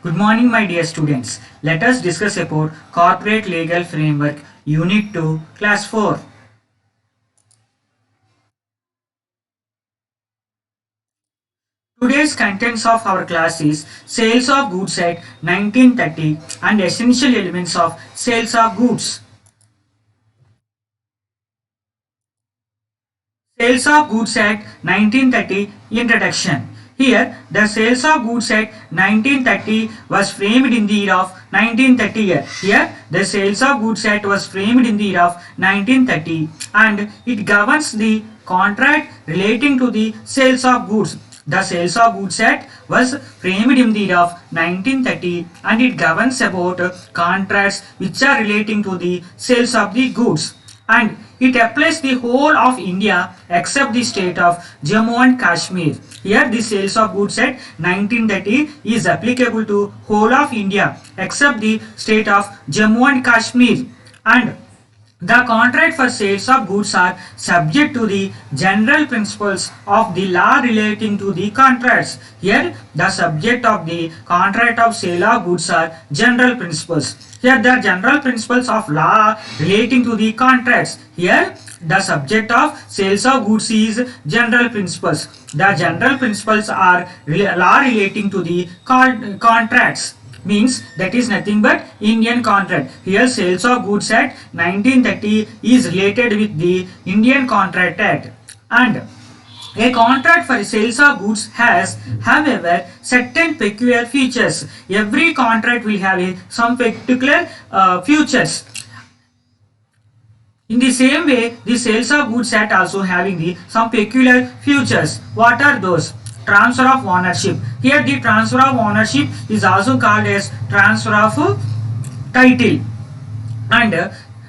Good morning, my dear students. Let us discuss about Corporate Legal Framework, Unit 2, Class 4. Today's contents of our class is Sales of Goods Act 1930 and Essential Elements of Sales of Goods. Sales of Goods Act 1930 Introduction. Here, the Sales of Goods Act 1930 was framed in the year of 1930 year. Here, the Sales of Goods Act was framed in the year of 1930 and it governs the contract relating to the sales of goods. The Sales of Goods Act was framed in the year of 1930 and it governs about contracts which are relating to the sales of the goods. And it applies the whole of India except the state of Jammu and Kashmir. Here the Sales of Goods Act 1930 is applicable to whole of India except the state of Jammu and Kashmir. And the contract for sales of goods are subject to the general principles of the law relating to the contracts. Here the subject of the contract of sale of goods are general principles. Here the general principles of law relating to the contracts. Here the subject of sales of goods is general principles. The general principles are law relating to the contracts. Means that is nothing but Indian contract. Here Sales of Goods Act 1930 is related with the Indian Contract Act. And a contract for sales of goods has, however, certain peculiar features. Every contract will have some particular features. In the same way, the Sales of Goods Act also having some peculiar features. What are those? Transfer of ownership. Here the transfer of ownership is also called as transfer of title. And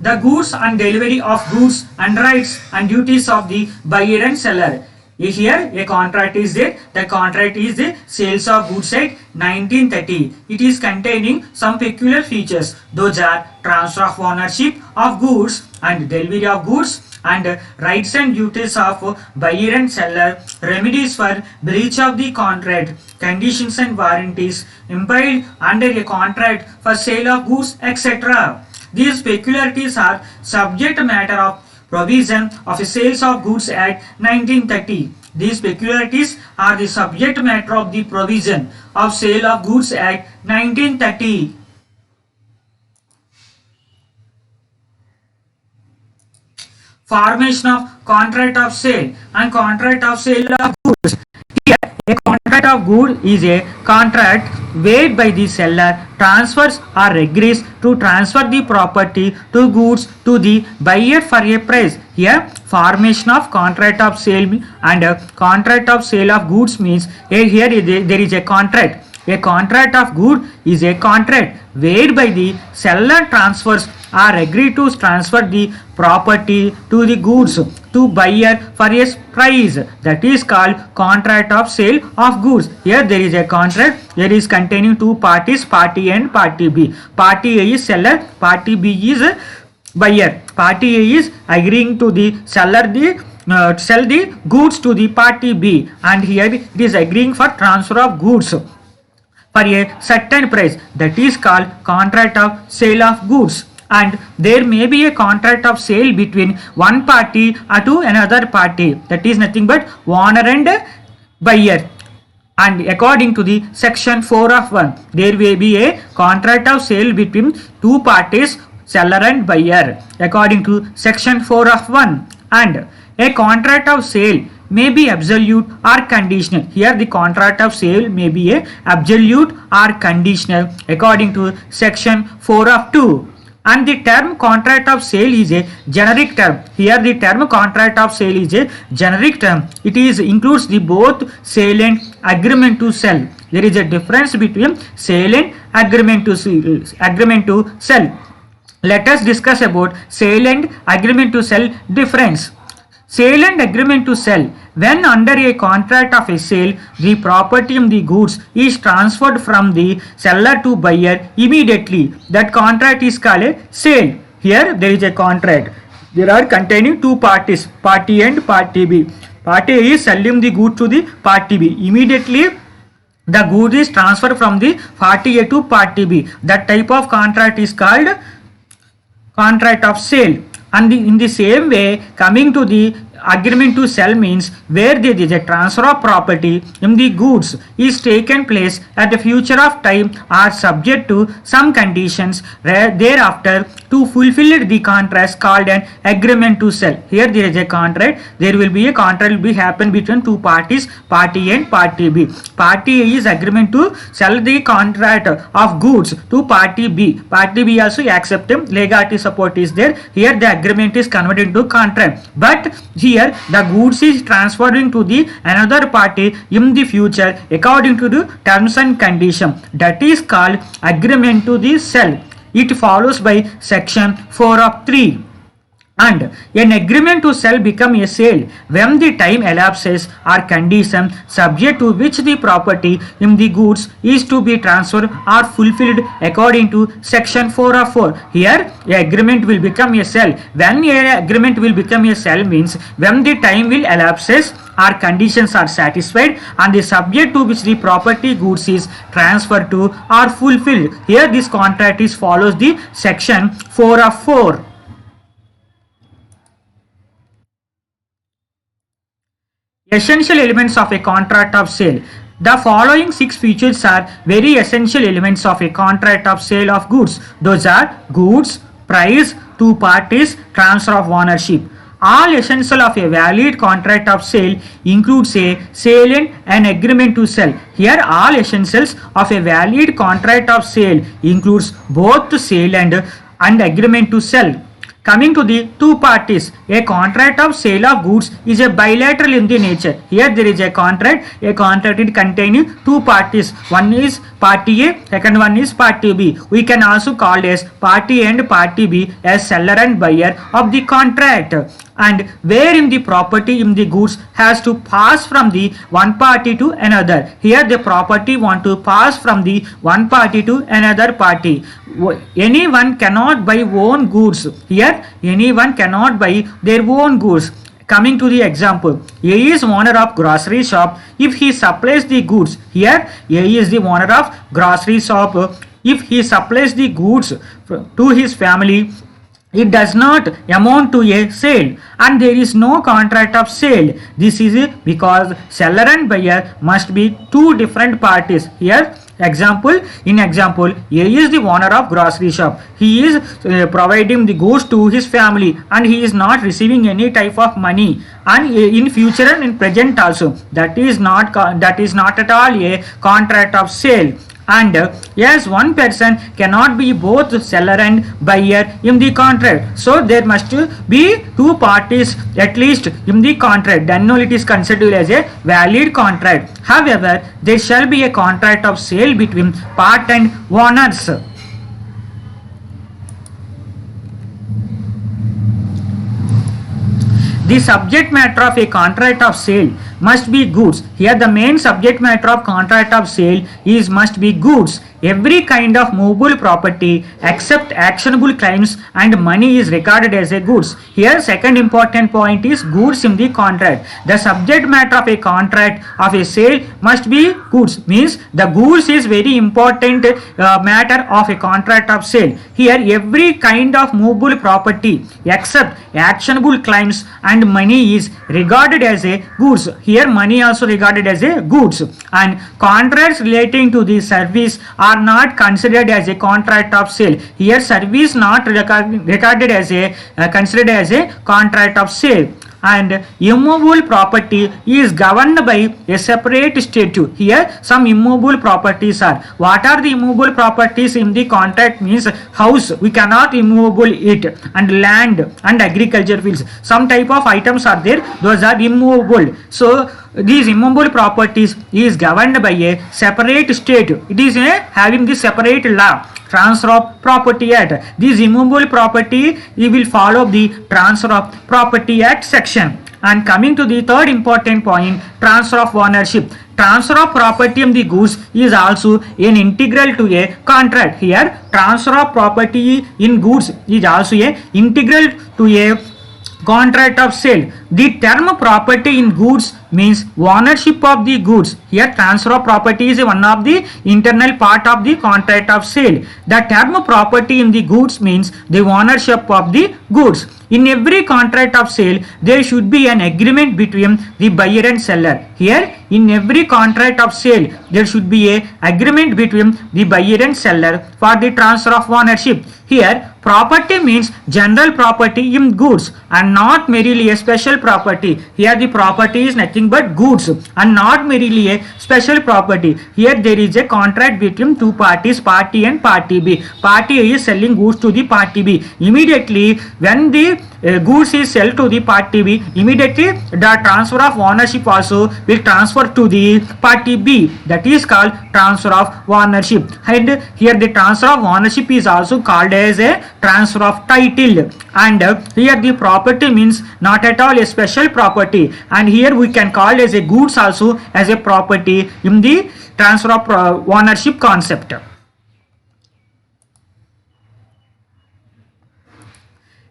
the goods and delivery of goods and rights and duties of the buyer and seller. Here a contract is there. The contract is the Sales of Goods Act 1930. It is containing some peculiar features. Those are transfer of ownership of goods and delivery of goods and rights and duties of buyer and seller, remedies for breach of the contract, conditions and warranties implied under a contract for sale of goods, etc. These peculiarities are subject matter of provision of a Sales of Goods Act 1930. These peculiarities are the subject matter of the provision of Sale of Goods Act 1930. Formation of contract of sale and contract of sale of goods. Here, a contract of good is a contract whereby the seller transfers or agrees to transfer the property to goods to the buyer for a price. Here, formation of contract of sale and contract of sale of goods means here there is a contract. A contract of good is a contract whereby the seller transfers or agree to transfer the property to the goods to buyer for a price. That is called contract of sale of goods. Here there is a contract. Here is containing two parties, party A and party B. Party A is seller, party B is buyer. Party A is agreeing to the seller sell the goods to the party B, and here it is agreeing for transfer of goods for a certain price. That is called contract of sale of goods. And there may be a contract of sale between one party to another party. That is nothing but owner and buyer. And according to the section 4 of 1, there may be a contract of sale between two parties, seller and buyer, according to section 4 of 1. And a contract of sale may be absolute or conditional. Here the contract of sale may be a absolute or conditional according to section 4 of 2. And the term contract of sale is a generic term. Here the term contract of sale is a generic term. It includes the both sale and agreement to sell. There is a difference between sale and agreement to sell. Let us discuss about sale and agreement to sell difference. Sale and agreement to sell. When under a contract of a sale, the property and the goods is transferred from the seller to buyer immediately. That contract is called a sale. Here there is a contract. There are containing two parties, party A and party B. Party A is selling the good to the party B. Immediately the good is transferred from the party A to party B. That type of contract is called contract of sale. And in the same way, coming to the agreement to sell means where there is a transfer of property in the goods is taken place at the future of time are subject to some conditions thereafter to fulfill the contract called an agreement to sell. Here there is a contract, there will be a contract will be happen between two parties, party A and party B. Party A is agreement to sell the contract of goods to party B. Party B also accept him, legality support is there. Here the agreement is converted into contract, but here the goods is transferring to the another party in the future according to the terms and condition. That is called agreement to the sell. It follows by section 4 of 3. And an agreement to sell become a sale when the time elapses or condition subject to which the property in the goods is to be transferred are fulfilled according to section 4 of 4. Here a agreement will become a sale. When a agreement will become a sale means when the time will elapses or conditions are satisfied and the subject to which the property goods is transferred to are fulfilled. Here this contract is follows the section 4 of 4. Essential elements of a contract of sale. The following 6 features are very essential elements of a contract of sale of goods. Those are goods, price, two parties, transfer of ownership. All essential of a valid contract of sale includes a sale and an agreement to sell. Here all essentials of a valid contract of sale includes both the sale and agreement to sell. Coming to the two parties, a contract of sale of goods is a bilateral in the nature. Here there is a contract it containing two parties. One is party A, second one is party B. We can also call as party A and party B as seller and buyer of the contract. And wherein the property in the goods has to pass from the one party to another. Here the property want to pass from the one party to another party. Anyone cannot buy own goods. Here anyone cannot buy their own goods. Coming to the example, A is owner of grocery shop. If he supplies the goods, here A is the owner of grocery shop. If he supplies the goods to his family, it does not amount to a sale and there is no contract of sale. This is because seller and buyer must be two different parties. Here in example, A is the owner of grocery shop. He is providing the goods to his family and he is not receiving any type of money, and in future and in present also that is not at all a contract of sale. And yes, one person cannot be both seller and buyer in the contract, so there must be two parties at least in the contract, then only it is considered as a valid contract. However, there shall be a contract of sale between part and owners. The subject matter of a contract of sale must be goods. Here the main subject matter of contract of sale is must be goods. Every kind of movable property except actionable claims and money is regarded as a goods. Here second important point is goods in the contract. The subject matter of a contract of a sale must be goods, means the goods is very important matter of a contract of sale. Here every kind of movable property except actionable claims and money is regarded as a goods. Here money also regarded as a goods, and contracts relating to the service are not considered as a contract of sale. Here service not regarded as a considered as a contract of sale. And immovable property is governed by a separate statute. Here some immovable properties are. What are the immovable properties in the contract means house, we cannot immovable it, and land and agriculture fields. Some type of items are there, those are immovable. So these immovable properties is governed by a separate state. It is having the separate law, Transfer of Property Act. This immovable property we will follow the Transfer of Property Act section. And coming to the third important point, transfer of ownership. Transfer of property in the goods is also an integral to a contract. Here transfer of property in goods is also a integral to a contract of sale. The term property in goods means ownership of the goods. Here transfer of property is one of the internal part of the contract of sale. The term property in the goods means the ownership of the goods. In every contract of sale, there should be an agreement between the buyer and seller. Here, in every contract of sale, there should be a agreement between the buyer and seller for the transfer of ownership. Here, property means general property in goods and not merely a special property. Here, the property is nothing but goods and not merely a special property. Here, there is a contract between two parties, party and party B. Party A is selling goods to the party B. Immediately, when the goods is sold to the party B, immediately the transfer of ownership also will transfer to the party B. That is called transfer of ownership. And here the transfer of ownership is also called as a transfer of title. And here the property means not at all a special property. And here we can call as a goods also as a property in the transfer of ownership concept.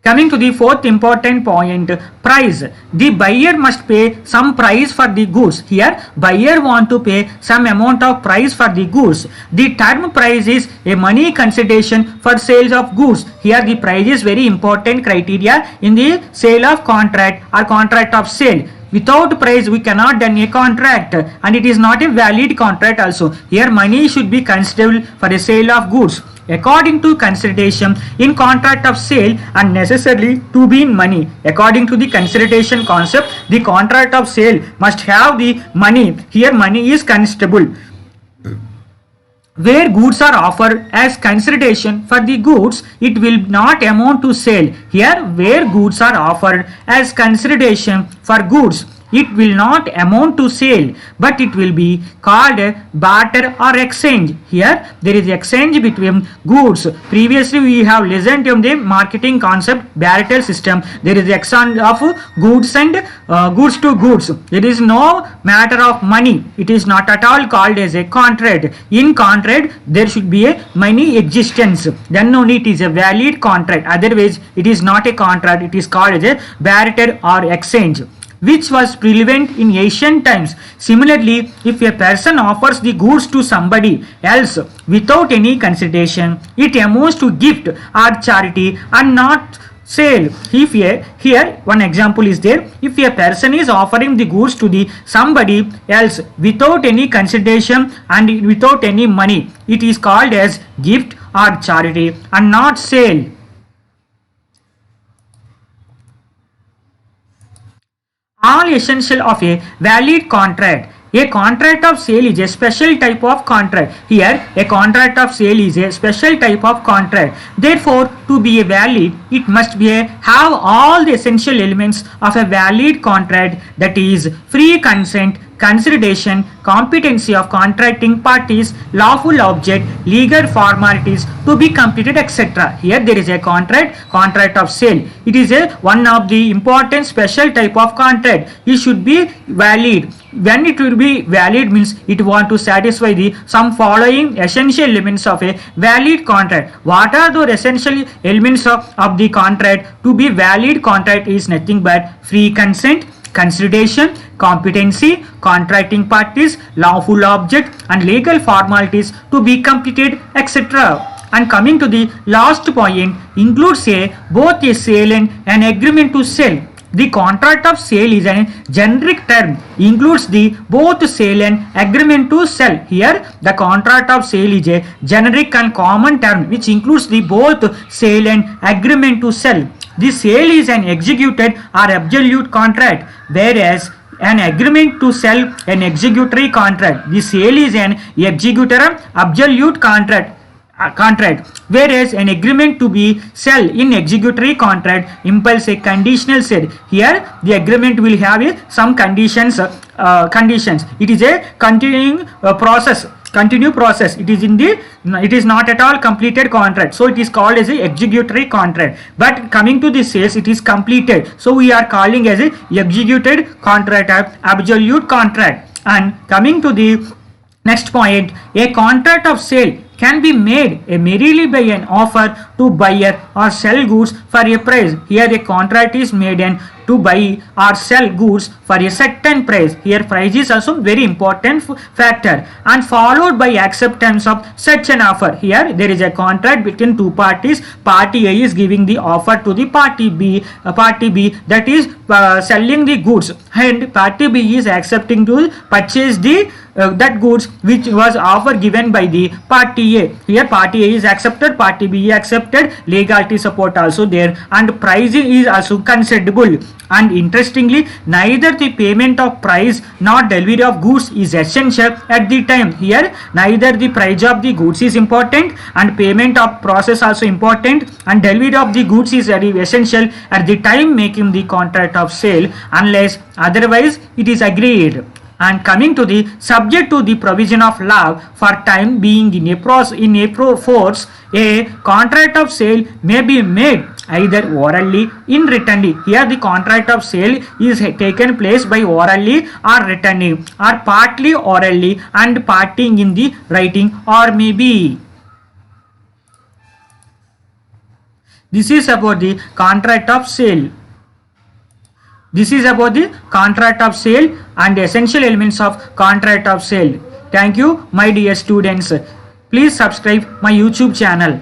Coming to the fourth important point, price. The buyer must pay some price for the goods. Here, buyer want to pay some amount of price for the goods. The term price is a money consideration for sales of goods. Here, the price is very important criteria in the sale of contract or contract of sale. Without price, we cannot done a contract, and it is not a valid contract also. Here, money should be considered for a sale of goods. According to consideration in contract of sale and necessarily to be in money. According to the consideration concept, the contract of sale must have the money. Here money is considerable. Where goods are offered as consideration for the goods, it will not amount to sale. Here where goods are offered as consideration for goods, it will not amount to sale, but it will be called barter or exchange. Here there is exchange between goods. Previously we have listened to the marketing concept barter system. There is exchange of goods and goods to goods. There is no matter of money. It is not at all called as a contract. In contract there should be a money existence. Then only it is a valid contract. Otherwise it is not a contract. It is called as a barter or exchange, which was prevalent in ancient times. Similarly, if a person offers the goods to somebody else without any consideration, it amounts to gift or charity and not sale. If here one example is there. If a person is offering the goods to the somebody else without any consideration and without any money, it is called as gift or charity and not sale. All essential of a valid contract. A contract of sale is a special type of contract. Here, a contract of sale is a special type of contract. Therefore, to be a valid, it must be have all the essential elements of a valid contract, that is, free consent, consideration, competency of contracting parties, lawful object, legal formalities to be completed, etc. Here there is a contract of sale. It is a one of the important special type of contract. It should be valid. When it will be valid means it want to satisfy the some following essential elements of a valid contract. What are those essential elements of the contract? To be valid contract is nothing but free consent, consideration, competency, contracting parties, lawful object and legal formalities to be completed, etc. And coming to the last point, includes both a sale and an agreement to sell. The contract of sale is a generic term, includes the both sale and agreement to sell. Here the contract of sale is a generic and common term which includes the both sale and agreement to sell. The sale is an executed or absolute contract, whereas an agreement to sell an executory contract. The sale is an executor absolute contract, whereas an agreement to be sell in executory contract implies a conditional sale. Here the agreement will have some conditions. It is a continuing process. It is not at all completed contract, so it is called as a executory contract. But coming to the sales, it is completed, so we are calling as a executed contract, absolute contract. And coming to the next point, a contract of sale can be made merely by an offer to buyer or sell goods for a price. Here a contract is made and to buy or sell goods for a certain price. Here price is also very important factor, and followed by acceptance of such an offer. Here there is a contract between two parties. Party A is giving the offer to the party B, that is selling the goods, and party B is accepting to purchase the that goods which was offer given by the party A. Here party A is accepted, party B accepted, legality support also there, and pricing is also considerable. And interestingly, neither the payment of price nor delivery of goods is essential at the time. Here neither the price of the goods is important and payment of process also important, and delivery of the goods is very essential at the time making the contract of sale, unless otherwise it is agreed. And coming to the subject to the provision of law for time being in a force, a contract of sale may be made either orally in writtenly. Here the contract of sale is taken place by orally or writtenly, or partly orally and parting in the writing, or maybe. This is about the contract of sale. This is about the contract of sale and essential elements of contract of sale. Thank you, my dear students. Please subscribe my YouTube channel.